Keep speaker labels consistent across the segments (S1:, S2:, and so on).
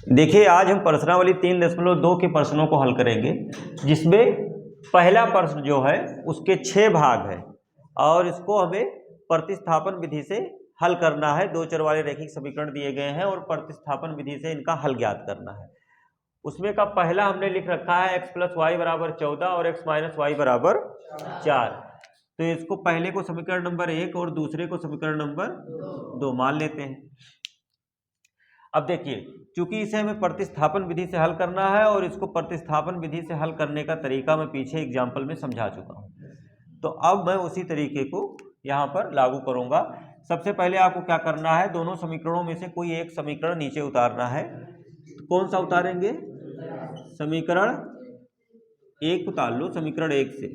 S1: देखिए आज हम प्रश्नावली 3.2 के प्रश्नों को हल करेंगे, जिसमें पहला प्रश्न जो है उसके 6 भाग है और इसको हमें प्रतिस्थापन विधि से हल करना है। दो चर वाले रैखिक समीकरण दिए गए हैं और प्रतिस्थापन विधि से इनका हल ज्ञात करना है। उसमें का पहला हमने लिख रखा है x + y = 14 और x - y = 4। तो इसको पहले को समीकरण नंबर 1 और दूसरे को समीकरण नंबर 2 मान लेते हैं। अब देखिए, चूंकि इसे हमें प्रतिस्थापन विधि से हल करना है और इसको प्रतिस्थापन विधि से हल करने का तरीका मैं पीछे एग्जाम्पल में समझा चुका हूं, तो अब मैं उसी तरीके को यहां पर लागू करूंगा। सबसे पहले आपको क्या करना है, दोनों समीकरणों में से कोई एक समीकरण नीचे उतारना है। तो कौन सा उतारेंगे? समीकरण 1 उतार लो, समीकरण 1 से,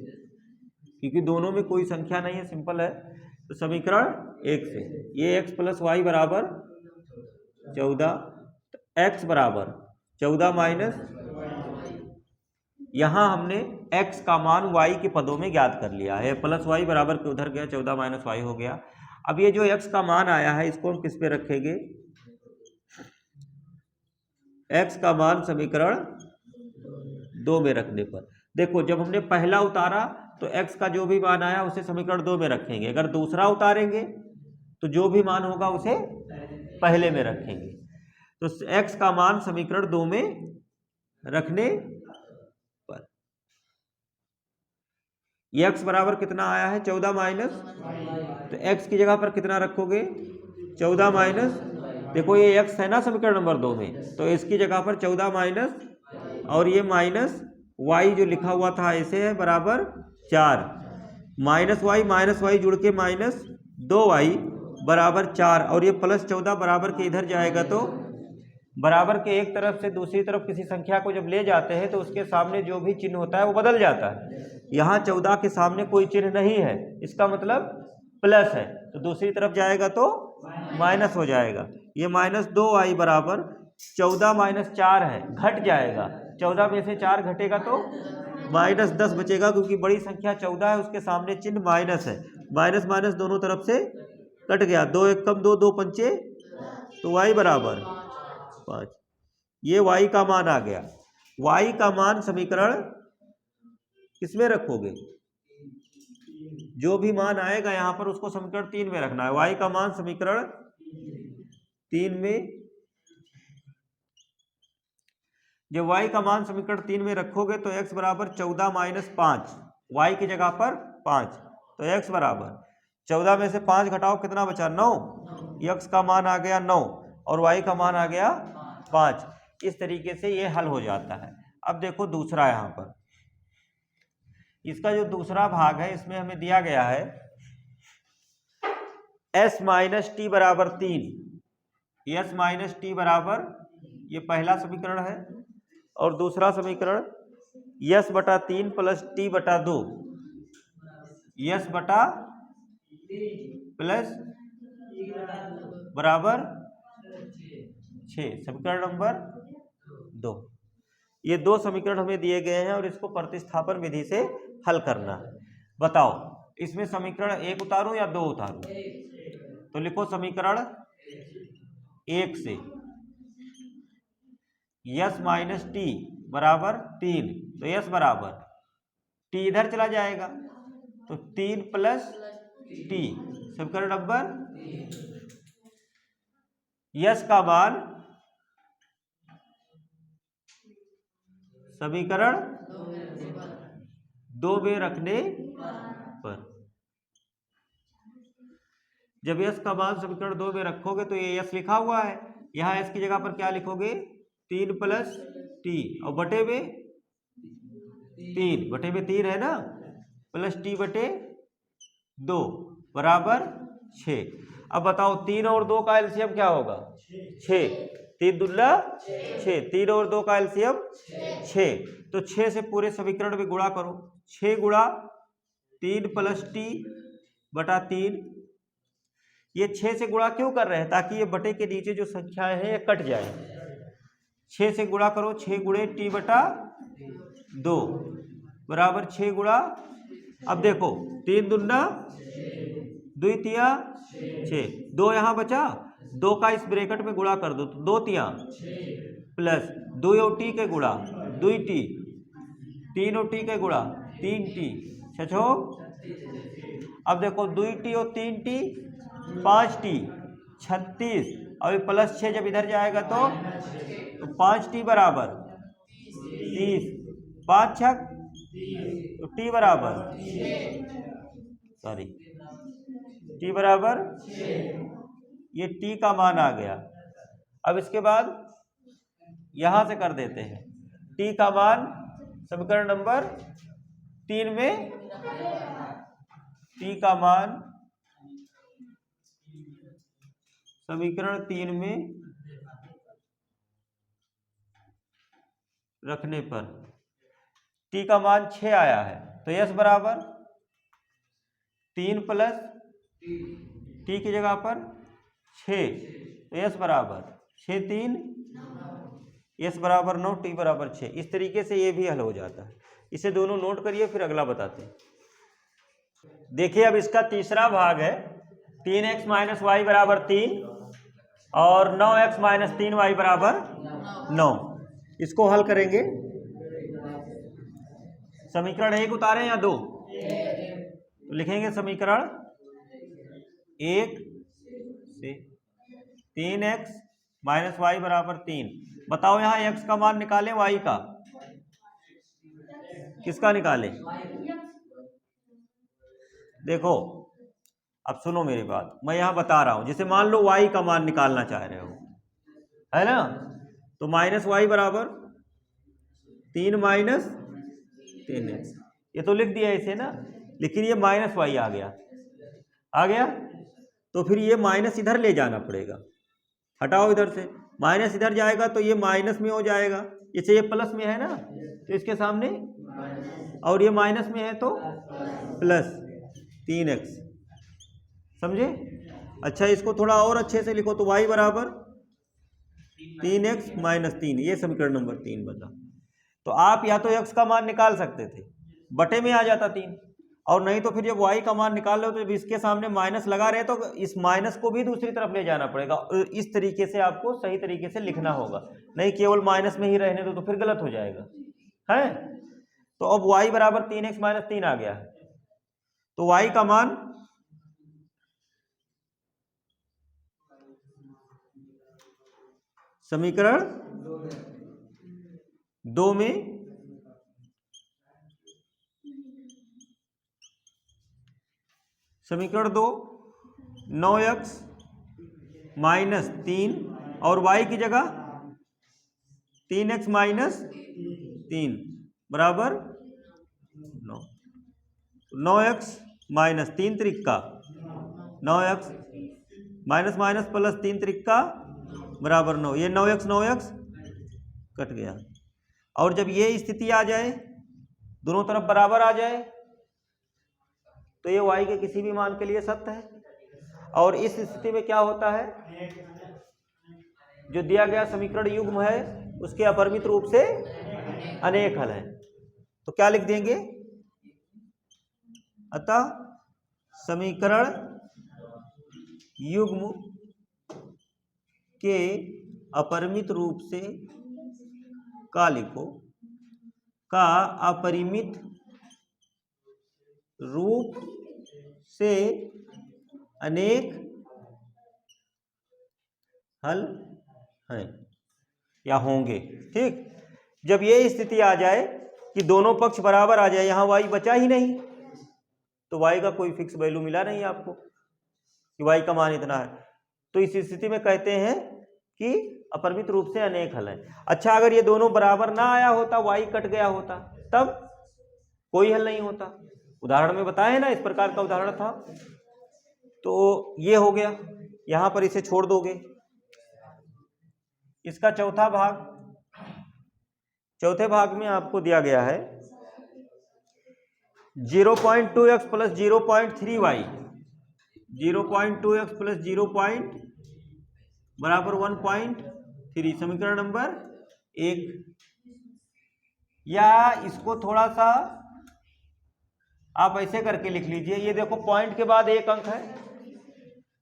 S1: क्योंकि दोनों में कोई संख्या नहीं है, सिंपल है। तो समीकरण 1 से ये x + y = 14, तो x बराबर 14 - यहां हमने x का मान y के पदों में ज्ञात कर लिया है। प्लस y बराबर के उधर गया, 14 - y हो गया। अब ये जो x का मान आया है इसको हम किस पे रखेंगे? x का मान समीकरण 2 में रखने पर। देखो, जब हमने पहला उतारा तो x का जो भी मान आया उसे समीकरण 2 में रखेंगे। अगर दूसरा उतारेंगे तो जो भी मान होगा उसे पहले में रखेंगे। तो x का मान समीकरण 2 में रखने पर ये x बराबर कितना आया है? 14 - तो x की जगह पर कितना रखोगे? 14 - देखो ये x है ना समीकरण नंबर 2 में, तो इसकी जगह पर 14 और ये माइनस y जो लिखा हुआ था ऐसे है बराबर 4 -y जुड़ के -2y बराबर 4 और ये +14 बराबर के इधर जाएगा। तो बराबर के एक तरफ से दूसरी तरफ किसी संख्या को जब ले जाते हैं तो उसके सामने जो भी चिन्ह होता है वो बदल जाता है। यहाँ 14 के सामने कोई चिन्ह नहीं है, इसका मतलब प्लस है, तो दूसरी तरफ जाएगा तो माइनस हो जाएगा। ये -2y बराबर 14 - 4 है, घट जाएगा। 14 में से 4 घटेगा तो -10 बचेगा, क्योंकि बड़ी संख्या 14 है, उसके सामने चिन्ह माइनस है। माइनस माइनस दोनों तरफ से कट गया, 2 × 1 = 2, 2 × 5 = तो y बराबर 5। ये y का मान आ गया। y का मान समीकरण किसमें रखोगे? जो भी मान आएगा यहां पर उसको समीकरण 3 में रखना है। y का मान समीकरण 3 में, जब y का मान समीकरण 3 में रखोगे तो x बराबर 14 - 5, y की जगह पर 5, तो x बराबर 14 में से 5 घटाओ, कितना बचा? 9। x का मान आ गया 9 और y का मान आ गया 5। इस तरीके से ये हल हो जाता है। अब देखो दूसरा, यहां पर इसका जो दूसरा भाग है इसमें हमें दिया गया है s - t = 3। s - t बराबर, ये पहला समीकरण है, और दूसरा समीकरण s/3 + t/2, s बराबर 6, समीकरण नंबर 2। ये दो समीकरण हमें दिए गए हैं और इसको प्रतिस्थापन विधि से हल करना है। बताओ इसमें समीकरण 1 उतारूं या 2 उतारूं? तो लिखो समीकरण 1 से s - t बराबर 3, तो s बराबर t इधर चला जाएगा तो 3 + t, समीकरण नंबर s का मान समीकरण 2 में रखने पर। जब s का मान समीकरण 2 में रखोगे तो ये s लिखा हुआ है, यहाँ s की जगह पर क्या लिखोगे? 3 + t और बटे में 3 है ना, प्लस t/2 बराबर 6। अब बताओ 3 और 2 का एलसीएम क्या होगा? 6। 3 दूना 6, 3 और 2 का एलसीएम 6, तो 6 से पूरे समीकरण में गुणा करो। 6 × 3 + t/3। ये 6 से गुणा क्यों कर रहे हैं? ताकि ये बटे के नीचे जो संख्याएं हैं ये कट जाए। 6 से गुणा करो, 6 × t/2 बराबर 6 गुणा, अब देखो 3 दूना 2 तिया 6, 2 यहाँ बचा, 2 का इस ब्रैकेट में गुणा कर दो तो 2 तिया प्लस 2t के गुणा 2t, 3t के गुणा 3t, छो। अब देखो 2t और 3t 5t, 36, और प्लस 6 जब इधर जाएगा तो 5t बराबर 30, 5 छक तो t बराबर t बराबर, ये t का मान आ गया। अब इसके बाद यहां से कर देते हैं t का मान समीकरण नंबर 3 में, t का मान समीकरण 3 में रखने पर t का मान 6 आया है, तो s बराबर 3 प्लस t की जगह पर 6, तो s बराबर 6 3, s बराबर 9, t बराबर 6। इस तरीके से ये भी हल हो जाता है। इसे दोनों नोट करिए, फिर अगला बताते हैं। देखिए अब इसका तीसरा भाग है 3x माइनस वाई बराबर 3 और 9x माइनस 3y बराबर 9। इसको हल करेंगे। समीकरण 1 उतारें या 2? तो लिखेंगे समीकरण 1 से 3x माइनस वाई बराबर 3। बताओ यहाँ x का मान निकालें, y का किसका निकालें? देखो अब सुनो मेरी बात, मैं यहां बता रहा हूं। जैसे मान लो y का मान निकालना चाह रहे हो, है ना, तो माइनस वाई बराबर 3 माइनस 3x, ये तो लिख दिया इसे ना, लेकिन ये माइनस वाई आ गया, तो फिर ये माइनस इधर ले जाना पड़ेगा। हटाओ इधर से, माइनस इधर जाएगा तो ये माइनस में हो जाएगा, इसे ये प्लस में है ना, तो इसके सामने, और ये माइनस में है तो प्लस 3x, समझे? अच्छा इसको थोड़ा और अच्छे से लिखो, तो y बराबर 3x माइनस 3, ये समीकरण नंबर 3 बता। तो आप या तो x का मान निकाल सकते थे, बटे में आ जाता 3, और नहीं तो फिर जब y का मान निकाल लो तो जब इसके सामने माइनस लगा रहे तो इस माइनस को भी दूसरी तरफ ले जाना पड़ेगा। इस तरीके से आपको सही तरीके से लिखना होगा, नहीं केवल माइनस में ही रहने दो तो फिर गलत हो जाएगा, है। तो अब y बराबर 3x माइनस 3 आ गया है, तो y का मान समीकरण 2 में समीकरण 2 9x माइनस 3 और y की जगह 3x माइनस 3 बराबर 9, 9x minus 3 त्रिक्का 9x minus minus plus 3 त्रिक्का बराबर 9, ये 9x 9x कट गया। और जब ये स्थिति आ जाए, दोनों तरफ बराबर आ जाए, तो ये y के किसी भी मान के लिए सत्य है। और इस स्थिति में क्या होता है, जो दिया गया समीकरण युग्म है उसके अपरिमित रूप से अनेक हल है। तो क्या लिख देंगे, अतः समीकरण युग्म के अपरिमित रूप से का लिखो, का अपरिमित रूप से अनेक हल हैं या होंगे। ठीक, जब ये स्थिति आ जाए कि दोनों पक्ष बराबर आ जाए, यहां y बचा ही नहीं, तो y का कोई फिक्स वैल्यू मिला नहीं आपको कि y का मान इतना है, तो इस स्थिति में कहते हैं कि अपरिमित रूप से अनेक हल है। अच्छा अगर ये दोनों बराबर ना आया होता, y कट गया होता, तब कोई हल नहीं होता। उदाहरण में बताए ना, इस प्रकार का उदाहरण था। तो ये हो गया, यहां पर इसे छोड़ दोगे। इसका चौथा भाग, चौथे भाग में आपको दिया गया है 0.2x plus 0.3y, 0.2x plus 0. बराबर 1.3, समीकरण नंबर 1। या इसको थोड़ा सा आप ऐसे करके लिख लीजिए, ये देखो पॉइंट के बाद एक अंक है,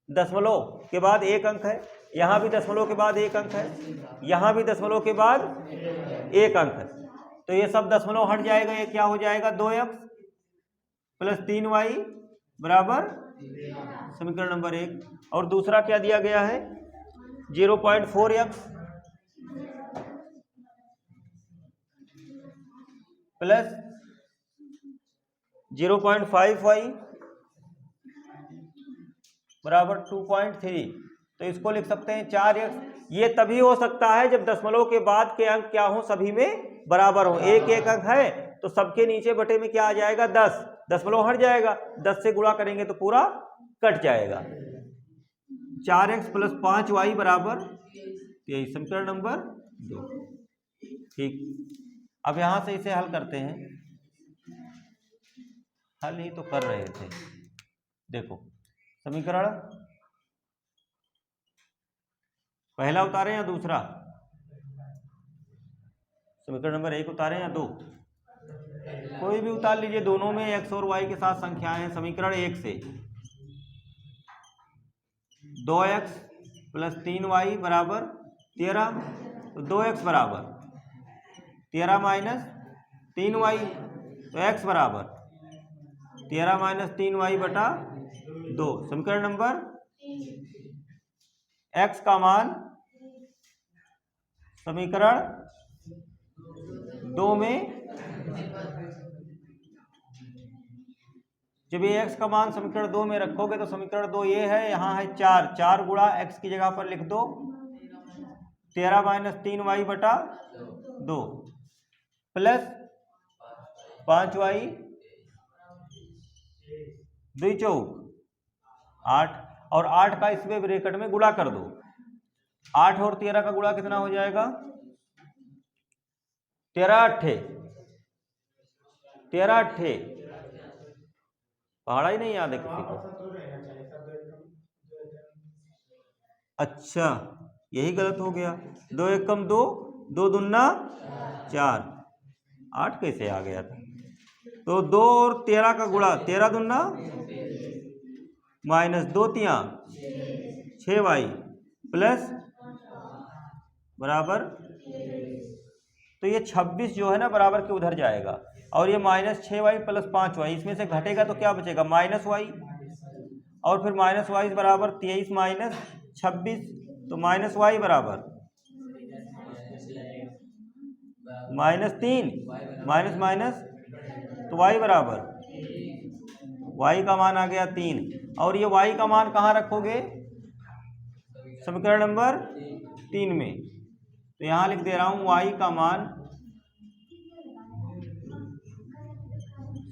S1: दशमलव के बाद एक अंक है, यहाँ भी दशमलव के बाद एक अंक है, यहाँ भी दशमलव के बाद एक अंक है, तो ये सब दशमलव हट जाएगा। ये क्या हो जाएगा, 2x प्लस 3y बराबर समीकरण नंबर 1। और दूसरा क्या दिया गया है, 0.4x प्लस 0.5y बराबर 2.3। तो इसको लिख सकते हैं 4x। ये तभी हो सकता है जब दशमलव के बाद के अंक क्या हो, सभी में बराबर हो। एक एक अंक है तो सबके नीचे बटे में क्या आ जाएगा, 10, दशमलव हट जाएगा, 10 से गुणा करेंगे तो पूरा कट जाएगा। 4x प्लस 5y बराबर 23, समीकरण नंबर 2। ठीक, अब यहां से इसे हल करते हैं। हल ही तो कर रहे थे, देखो समीकरण पहला उतारें या दूसरा, समीकरण नंबर 1 उतारें या 2, कोई भी उतार लीजिए, दोनों में x और y के साथ संख्याएं हैं। समीकरण 1 से 2x प्लस 3y बराबर 13, तो 2x बराबर 13 माइनस 3y, तो x बराबर 13 माइनस 3y बटा 2। समीकरण नंबर x का मान समीकरण 2 में, जब ये x का मान समीकरण 2 में रखोगे तो समीकरण 2 ये है, यहाँ है 4, 4 गुणा x की जगह पर लिख दो 13 माइनस 3y बटा 2 प्लस 5y 2 चौक 8, और 8 का इसमें ब्रैकेट में गुणा कर दो। 8 और 13 का गुणा कितना हो जाएगा, 13 अट्ठे, 13 अट्ठे, पहाड़ा ही नहीं याद है किसी को। अच्छा, यही गलत हो गया, 2 एकम 2, 2 दूना 4, 8 कैसे आ गया था। तो 2 और 13 का गुणा, 13 दूना माइनस 2 तिया 6y प्लस बराबर, तो ये 26 जो है ना बराबर के उधर जाएगा, और ये माइनस 6y प्लस 5y, इसमें से घटेगा तो क्या बचेगा, माइनस y, और फिर माइनस y बराबर 23 माइनस 26, तो माइनस y बराबर माइनस 3 माइनस माइनस, तो y बराबर, y का मान आ गया 3, और ये y का मान कहाँ रखोगे, समीकरण नंबर 3 में। तो यहां लिख दे रहा हूं y का मान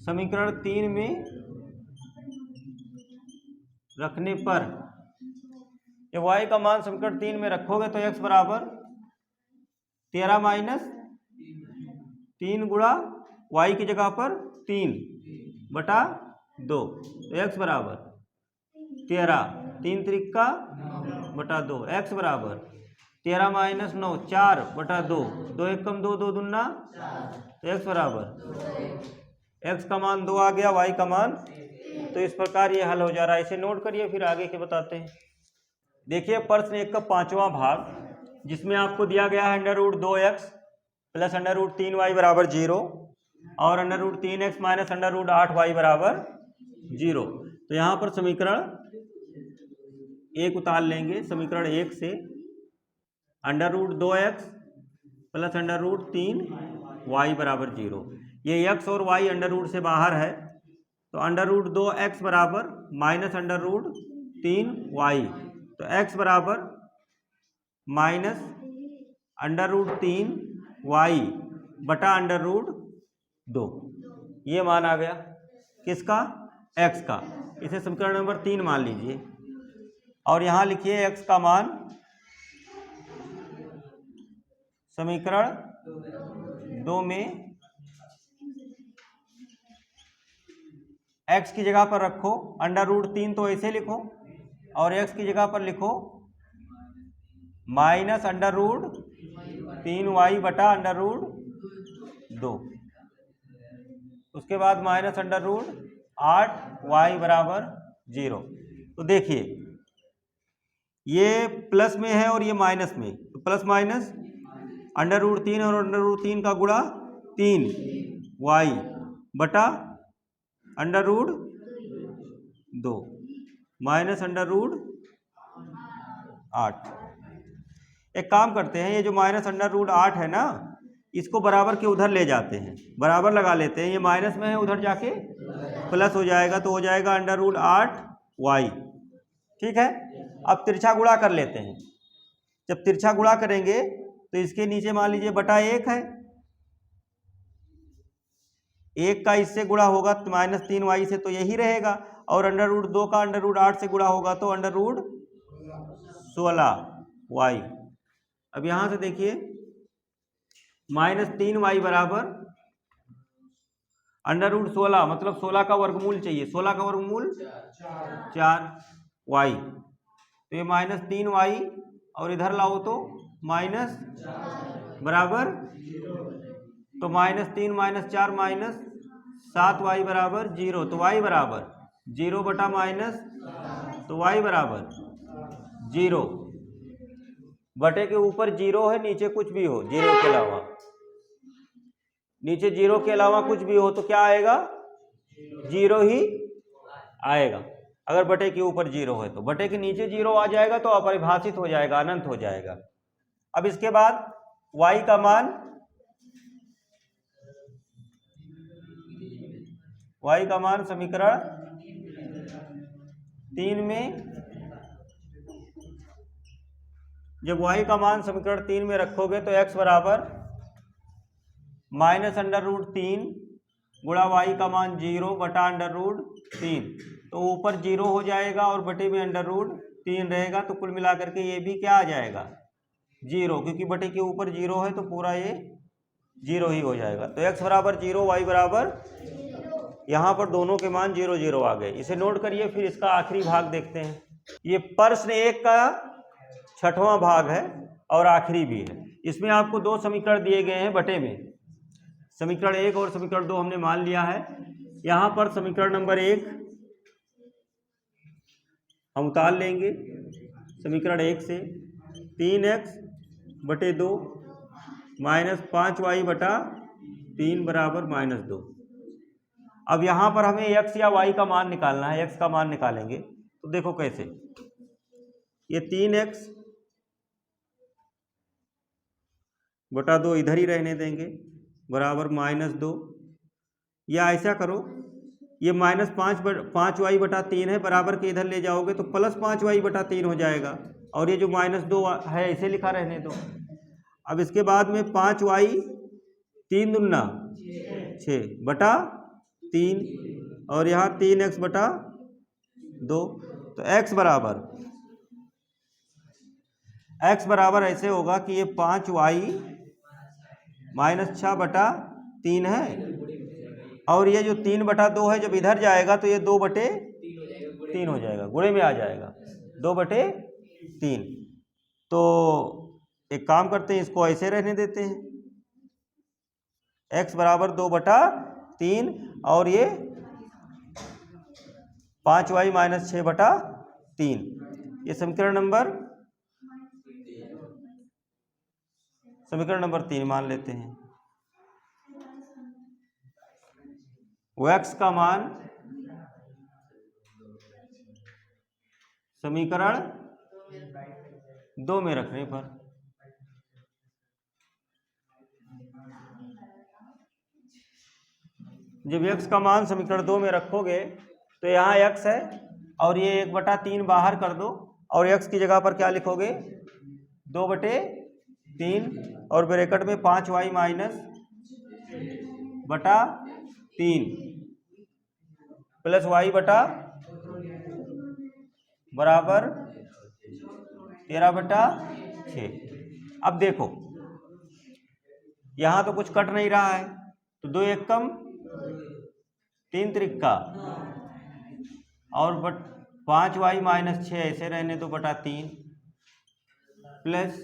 S1: समीकरण 3 में रखने पर, जब y का मान समीकरण 3 में रखोगे तो x बराबर 13 माइनस 3 गुणा y की जगह पर 3 बटा 2, तो x बराबर 13, 3 त्रिका बटा 2, x बराबर 13 माइनस 9 4 बटा 2, 2 एकम 2, 2 दूना, तो x बराबर, x का मान 2 आ गया, y का मान, तो इस प्रकार ये हल हो जा रहा है। इसे नोट करिए, फिर आगे के बताते हैं। देखिए प्रश्न 1 का 5वां भाग, जिसमें आपको दिया गया है √2x प्लस √3y बराबर 0 और √3x माइनस √8y बराबर 0। तो यहाँ पर समीकरण 1 उतार लेंगे। समीकरण 1 से √2x प्लस √3y बराबर 0, ये x और y अंडर रूट से बाहर है, तो √2x बराबर माइनस √3y, तो x बराबर माइनस √3y बटा √2, ये मान आ गया किसका, x का। इसे समीकरण नंबर 3 मान लीजिए, और यहाँ लिखिए x का मान समीकरण 2 में x की जगह पर रखो √3, तो ऐसे लिखो, और x की जगह पर लिखो माइनस √3y बटा √2, उसके बाद माइनस √8y बराबर 0। तो देखिए ये प्लस में है और ये माइनस में, तो प्लस माइनस √3 और √3 का गुणा 3 y बटा √2 माइनस √8। एक काम करते हैं, ये जो माइनस √8 है ना, इसको बराबर के उधर ले जाते हैं, बराबर लगा लेते हैं। ये माइनस में है, उधर जाके प्लस हो जाएगा, तो हो जाएगा √8y। ठीक है। अब तिरछा गुणा कर लेते हैं। जब तिरछा गुणा करेंगे तो इसके नीचे मान लीजिए बटा 1 है, 1 का इससे गुणा होगा तो -3y से, तो यही रहेगा। और √2 का √8 से गुणा होगा तो √16y। अब यहां से देखिए -3y बराबर √16, मतलब 16 का वर्गमूल चाहिए। 16 का वर्गमूल 4y, तो ये -3y और इधर लाओ तो माइनस बराबर, तो -3 -4 -7y बराबर 0, तो y बराबर 0 बटा माइनस, तो y बराबर 0 बटे के ऊपर 0 है, नीचे कुछ भी हो, 0 के अलावा, नीचे 0 के अलावा कुछ भी हो तो क्या आएगा, 0 ही आएगा। अगर बटे के ऊपर 0 है तो, बटे के नीचे 0 आ जाएगा तो अपरिभाषित हो जाएगा, अनंत हो जाएगा। अब इसके बाद y का मान, समीकरण 3 में, जब y का मान समीकरण 3 में रखोगे तो x बराबर -√3 गुणा y का मान 0 बटा √3, तो ऊपर 0 हो जाएगा और बटे में √3 रहेगा, तो कुल मिलाकर के ये भी क्या आ जाएगा, 0, क्योंकि बटे के ऊपर 0 है तो पूरा ये 0 ही हो जाएगा। तो x बराबर 0, y बराबर, यहाँ पर दोनों के मान 0 0 आ गए। इसे नोट करिए, फिर इसका आखिरी भाग देखते हैं। ये प्रश्न 1 का 6वां भाग है और आखिरी भी है। इसमें आपको 2 समीकरण दिए गए हैं बटे में, समीकरण 1 और समीकरण 2 हमने मान लिया है। यहाँ पर समीकरण नंबर 1 हम उतार लेंगे। समीकरण 1 से 3x बटे 2 -5y बटा 3 बराबर -2। अब यहाँ पर हमें x या y का मान निकालना है, x का मान निकालेंगे तो देखो कैसे। ये 3x बटा 2 इधर ही रहने देंगे, बराबर -2, या ऐसा करो, ये -5y बटा 3 है, बराबर के इधर ले जाओगे तो +5y बटा 3 हो जाएगा, और ये जो -2 है ऐसे लिखा रहने दो। अब इसके बाद में 5y 3 दूना 6 बटा 3, और यहाँ 3x बटा 2, तो x बराबर ऐसे होगा कि ये 5y -6 बटा 3 है, और ये जो 3 बटा 2 है जब इधर जाएगा तो ये 2 बटे 3 हो जाएगा, गुणे में आ जाएगा 2 बटे 3। तो एक काम करते हैं, इसको ऐसे रहने देते हैं, x बराबर 2 बटा 3 और ये 5y -6 बटा 3। ये समीकरण नंबर 3 मान लेते हैं। x का मान समीकरण 2 में रखने पर, जब x का मान समीकरण 2 में रखोगे तो यहाँ x है और ये 1 बटा 3 बाहर कर दो, और x की जगह पर क्या लिखोगे, 2 बटे 3 और ब्रैकेट में 5y बटा 3 प्लस y बटा बराबर 13 बटा 6। अब देखो यहाँ तो कुछ कट नहीं रहा है, तो 2 1 कम 3 त्रिक्का, और 5y -6 ऐसे रहने दो बटा 3 प्लस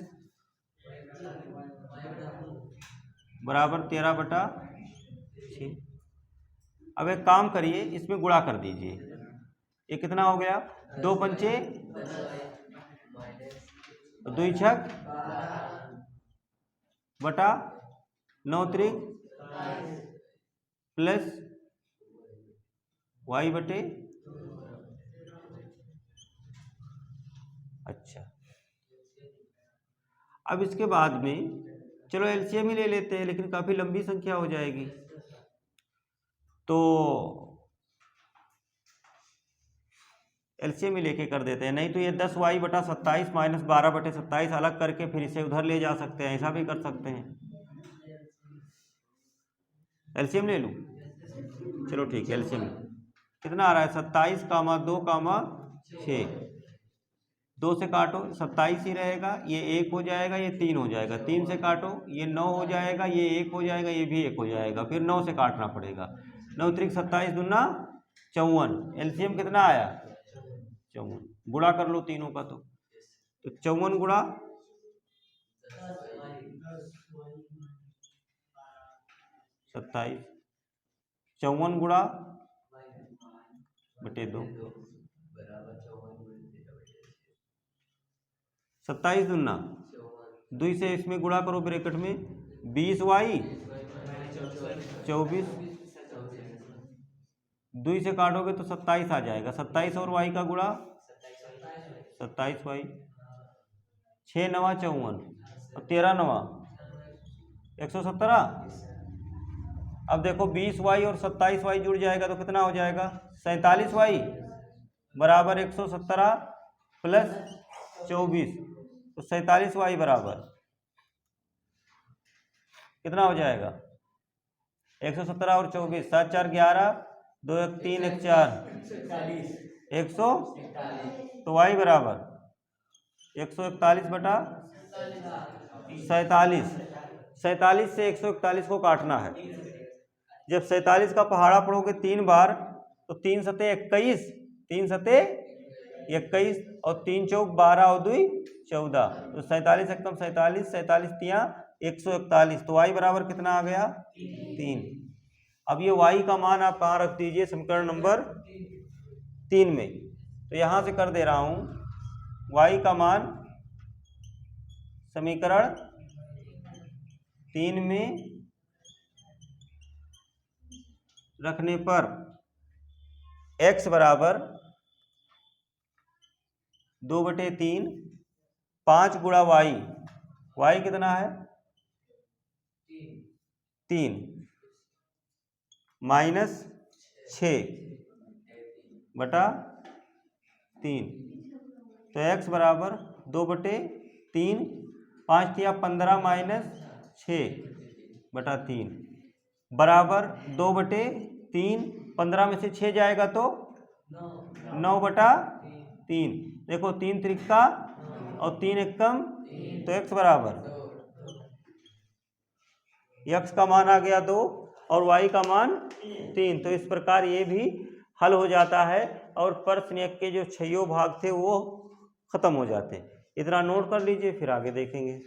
S1: बराबर 13 बटा 6। अब एक काम करिए, इसमें गुणा कर दीजिए, ये कितना हो गया, 2 पंचे 2 छक बटा 9 त्रिक प्लस y बटे। अच्छा, अब इसके बाद में चलो एलसीएम ही ले लेते हैं, लेकिन काफी लंबी संख्या हो जाएगी, तो एलसीएम ही लेके कर देते हैं। नहीं तो ये 10y बटा 27 माइनस 12 बटे 27 अलग करके फिर इसे उधर ले जा सकते हैं, ऐसा भी कर सकते हैं। एलसीएम ले लूं, चलो ठीक है एलसीएम कितना आ रहा है 27 कामा 2 कामा 6, 2 से काटो 27 ही रहेगा, ये 1 हो जाएगा, ये 3 हो जाएगा, 3 से काटो ये 9 हो जाएगा, ये 1 हो जाएगा, ये भी 1 हो जाएगा, फिर 9 से काटना पड़ेगा। 9 त्रिक 27 दूना 54, एलसीएम कितना आया 54, गुणा कर लो तीनों का, तो 54 गुणा 27, 54 गुणा बटे 2, 27 दूना 2 से इसमें गुणा करो ब्रैकेट में 20y 24, 2 से काटोगे तो 27 आ जाएगा, 27 और y का गुणा 27y, 6 नवा 54 और 13 नवा 117। अब देखो 20y और 27y जुड़ जाएगा तो कितना हो जाएगा 47y बराबर 117 प्लस 24, तो 47y बराबर कितना हो जाएगा 117 और 24, 7 4 11, 2 1 3 1 4 100, तो y बराबर 141 बटा 47, 47 से 141 को काटना है। जब 47 का पहाड़ा पढ़ोगे 3 बार तो 3 सते 21, 3 सते 21 और 3 चौक 12 और 2 14, तो 47 एकदम 47, 47 तिया 141, तो y बराबर कितना आ गया 3। अब ये y का मान आप कहाँ रख दीजिए समीकरण नंबर 3 में, तो यहां से कर दे रहा हूं y का मान समीकरण 3 में रखने पर x बराबर 2/3 5 गुणा y कितना है 3 माइनस 6/3, तो x बराबर 2/3, 5 या 15 माइनस 6/3 बराबर 2/3, 15 में से 6 जाएगा तो 9/3। देखो 3 त्रिका और 3 एकम, तो x बराबर x का मान आ गया 2 और y का मान 3। तो इस प्रकार ये भी हल हो जाता है और प्रश्न के जो 6 भाग थे वो खत्म हो जाते हैं। इतना नोट कर लीजिए, फिर आगे देखेंगे।